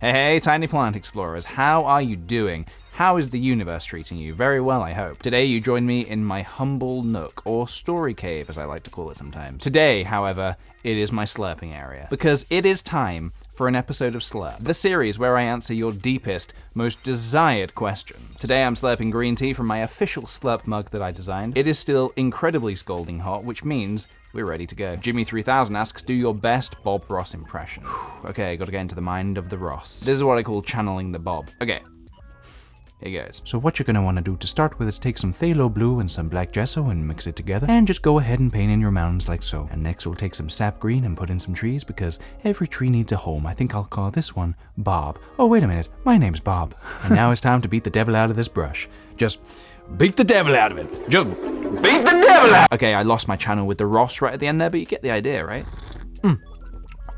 Hey, tiny plant explorers, how are you doing? How is the universe treating you? Very well, I hope. Today you join me in my humble nook, or story cave as I like to call it sometimes. Today, however, it is my slurping area, because it is time for an episode of Slurp, the series where I answer your deepest, most desired questions. Today I'm slurping green tea from my official Slurp mug that I designed. It is still incredibly scalding hot, which means we're ready to go. Jimmy3000 asks, do your best Bob Ross impression. Okay, gotta get into the mind of the Ross. This is what I call channeling the Bob. Okay. Here goes. So what you're gonna wanna do to start with is take some phthalo blue and some black gesso and mix it together, and just go ahead and paint in your mountains like so. And next we'll take some sap green and put in some trees, because every tree needs a home. I think I'll call this one Bob. Oh, wait a minute, my name's Bob. And now it's time to beat the devil out of this brush. Just beat the devil out of it. Just beat the devil out. Okay, I lost my channel with the Ross right at the end there, but you get the idea, right?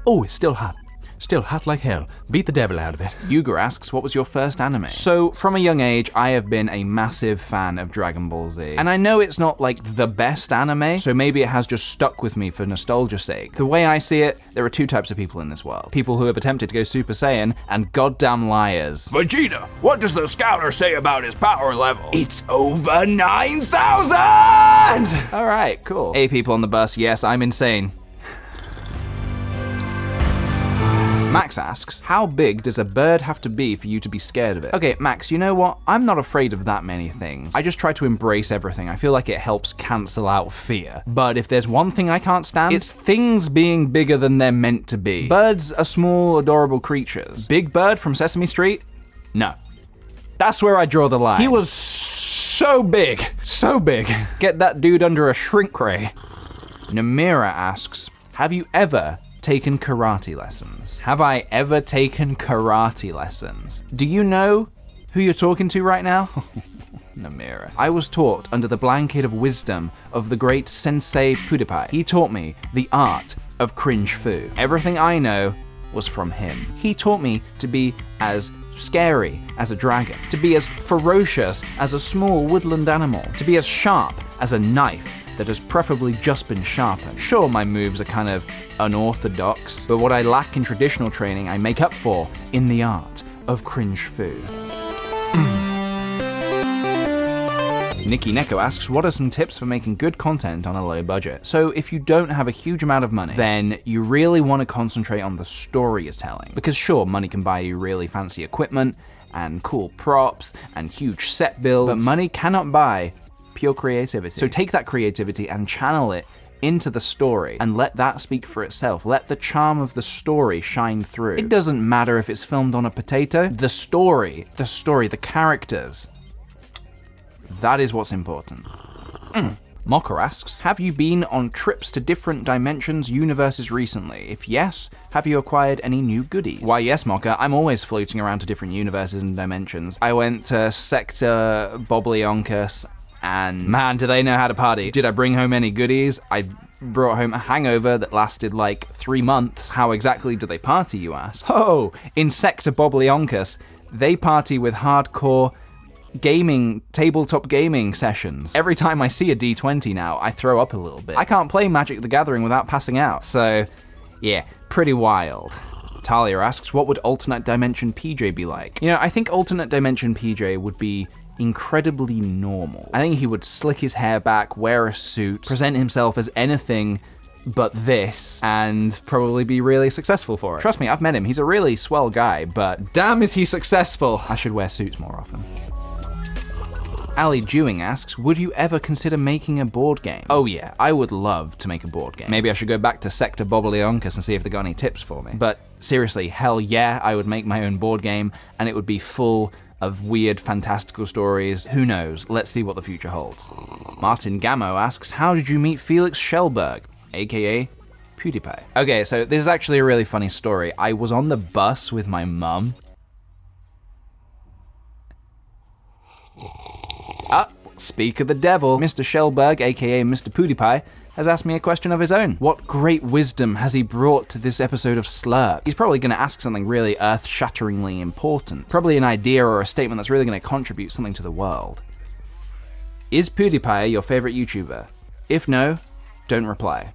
Oh, it's still hot. Still hot like hell. Beat the devil out of it. Yuga asks, what was your first anime? So, from a young age, I have been a massive fan of Dragon Ball Z. And I know it's not like the best anime, so maybe it has just stuck with me for nostalgia's sake. The way I see it, there are two types of people in this world. People who have attempted to go Super Saiyan, and goddamn liars. Vegeta, what does the scouter say about his power level? It's over 9,000! Alright, cool. Hey people on the bus, yes, I'm insane. Max asks, how big does a bird have to be for you to be scared of it? Okay, Max, you know what? I'm not afraid of that many things. I just try to embrace everything. I feel like it helps cancel out fear. But if there's one thing I can't stand, it's things being bigger than they're meant to be. Birds are small, adorable creatures. Big Bird from Sesame Street? No. That's where I draw the line. He was so big. So big. Get that dude under a shrink ray. Namira asks, have you ever taken karate lessons? Have I ever taken karate lessons? Do you know who you're talking to right now? Namira. I was taught under the blanket of wisdom of the great sensei Pewdiepie. He taught me the art of cringe fu. Everything I know was from him. He taught me to be as scary as a dragon, to be as ferocious as a small woodland animal, to be as sharp as a knife that has preferably just been sharpened. Sure, my moves are kind of unorthodox, but what I lack in traditional training, I make up for in the art of cringe fu. Nikki Neko asks, what are some tips for making good content on a low budget? So if you don't have a huge amount of money, then you really want to concentrate on the story you're telling. Because sure, money can buy you really fancy equipment and cool props and huge set builds, but money cannot buy pure creativity. So take that creativity and channel it into the story and let that speak for itself. Let the charm of the story shine through. It doesn't matter if it's filmed on a potato. The story, the characters, that is what's important. Mocker asks, have you been on trips to different dimensions, universes recently? If yes, have you acquired any new goodies? Why yes, Mocker, I'm always floating around to different universes and dimensions. I went to Sector Boblionkus, and man, do they know how to party. Did I bring home any goodies? I brought home a hangover that lasted like 3 months. How exactly do they party, you ask? Oh, in Sector Boblionkus, they party with hardcore gaming, tabletop gaming sessions. Every time I see a D20 now, I throw up a little bit. I can't play Magic the Gathering without passing out. So, yeah, pretty wild. Talia asks, what would alternate dimension PJ be like? You know, I think alternate dimension PJ would be incredibly normal. I think he would slick his hair back, wear a suit, present himself as anything but this, and probably be really successful for it. Trust me, I've met him. He's a really swell guy, but damn is he successful. I should wear suits more often. Ali Dewing asks, would you ever consider making a board game? Oh yeah, I would love to make a board game. Maybe I should go back to Sector Boblionkus and see if they got any tips for me. But seriously, hell yeah, I would make my own board game, and it would be full of weird, fantastical stories. Who knows? Let's see what the future holds. Martin Gamo asks, how did you meet Felix Kjellberg, aka Pewdiepie? Okay, so this is actually a really funny story. I was on the bus with my mum. Speak of the devil. Mr. Kjellberg, aka Mr. Pewdiepie, has asked me a question of his own. What great wisdom has he brought to this episode of Slurp? He's probably going to ask something really earth-shatteringly important. Probably an idea or a statement that's really going to contribute something to the world. Is Pewdiepie your favorite YouTuber? If no, don't reply.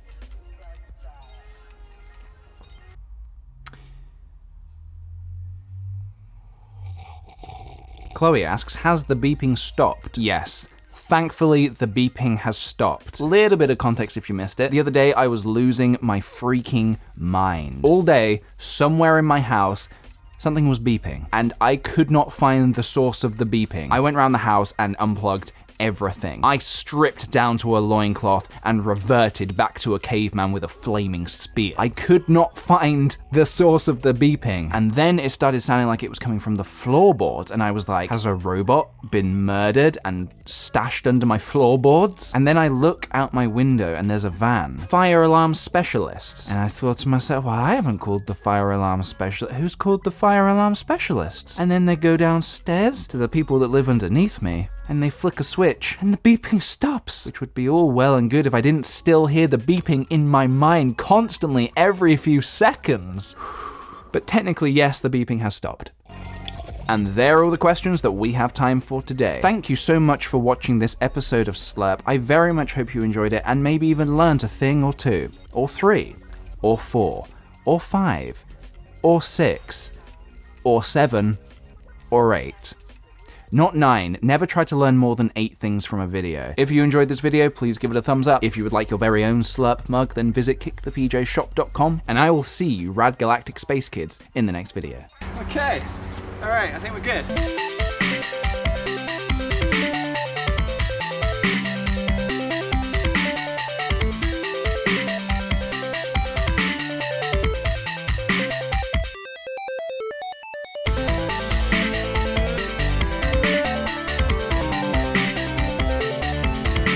Chloe asks, has the beeping stopped? Yes. Thankfully, the beeping has stopped. Little bit of context if you missed it. The other day, I was losing my freaking mind. All day, somewhere in my house, something was beeping, and I could not find the source of the beeping. I went around the house and unplugged everything. I stripped down to a loincloth and reverted back to a caveman with a flaming spear. I could not find the source of the beeping. And then it started sounding like it was coming from the floorboards, and I was like, has a robot been murdered and stashed under my floorboards? And then I look out my window and there's a van. Fire alarm specialists. And I thought to myself, well, I haven't called the fire alarm specialist. Who's called the fire alarm specialists? And then they go downstairs to the people that live underneath me, and they flick a switch, and the beeping stops, which would be all well and good if I didn't still hear the beeping in my mind constantly every few seconds. But technically, yes, the beeping has stopped. And there are all the questions that we have time for today. Thank you so much for watching this episode of Slurp. I very much hope you enjoyed it and maybe even learned a thing or two, or 3, or 4, or 5, or 6, or 7, or 8. Not 9. Never try to learn more than 8 things from a video. If you enjoyed this video, please give it a thumbs up. If you would like your very own Slurp mug, then visit KickThePjshop.com, and I will see you rad galactic space kids in the next video. Okay. Alright, I think we're good.